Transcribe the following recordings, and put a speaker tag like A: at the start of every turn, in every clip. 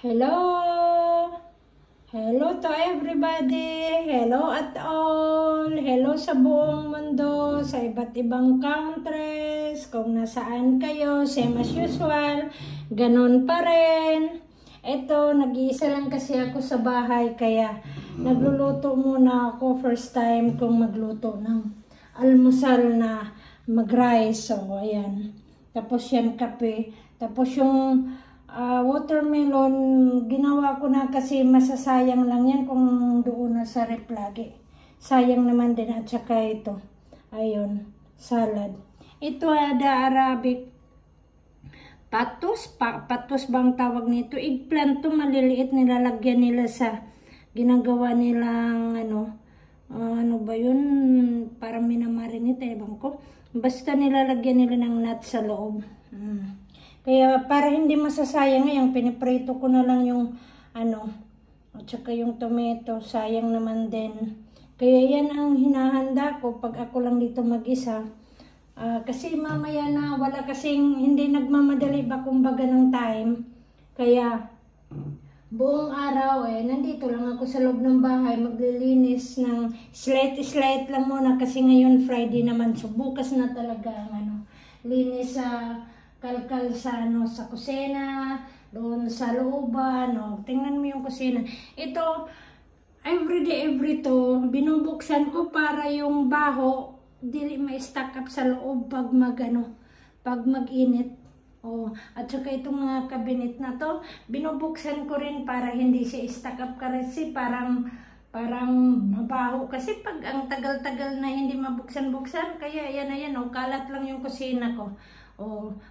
A: Hello! Hello to everybody! Hello at all! Hello sa buong mundo, sa iba't ibang countries, kung nasaan kayo, same as usual, ganun pa rin. Ito, nag-iisa lang kasi ako sa bahay, kaya nagluluto muna ako, first time kong magluto ng almusal na mag-rice. So, ayan. Tapos yan, kape. Tapos yung watermelon, ginawa ko na kasi masasayang lang yan kung doon na sa rep lagi. Sayang naman din at saka ito. Ayun, salad. Ito ada Arabic patos. Patos bang tawag nito? Eggplant to, maliliit, nilalagyan nila sa ginagawa nilang ano ba yun? Parang minamarinate, ewan ko. Basta nilalagyan nila ng nuts sa loob. Kaya para hindi masasayang ngayon, piniprito ko na lang yung at saka yung tomato, sayang naman din. Kaya yan ang hinahanda ko pag ako lang dito mag-isa. Kasi mamaya na wala kasing hindi nagmamadali ba kumbaga ng time. Kaya buong araw nandito lang ako sa loob ng bahay, maglilinis ng slight lang muna kasi ngayon Friday naman. So bukas na talaga ang linis sa kalkal sa sa kusina, doon sa looban, tingnan mo yung kusina. Ito, every to, binubuksan ko para yung baho, dili ma-stack up sa loob pag mag-init. At saka itong mga cabinet na to, binubuksan ko rin para hindi siya stack up kasi parang mabaho. Kasi pag ang tagal-tagal na hindi mabuksan-buksan, kaya yan kalat lang yung kusina ko.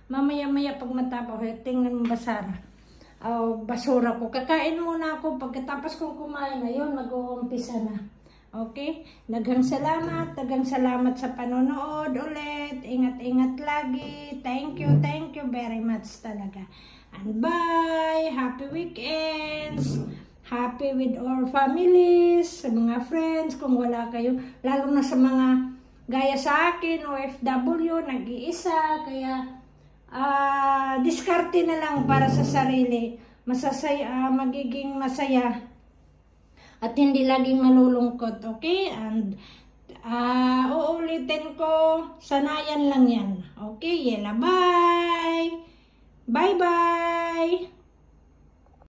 A: Mamaya-maya pag matapos, tingnan mo basura ko. Kakain muna ako. Pagkatapos kong kumain, ayun, mag-uumpisa na. Okay? Daghang salamat sa panonood ulit. Ingat-ingat lagi. Thank you very much talaga. And bye! Happy weekends! Happy with our families, sa mga friends, kung wala kayo. Lalo na sa mga gaya sa akin, OFW, nag-iisa, kaya diskarte na lang para sa sarili. Magiging masaya at hindi laging malulungkot, okay? And uulitin ko, sanayan lang yan. Okay, yela, bye! Bye-bye!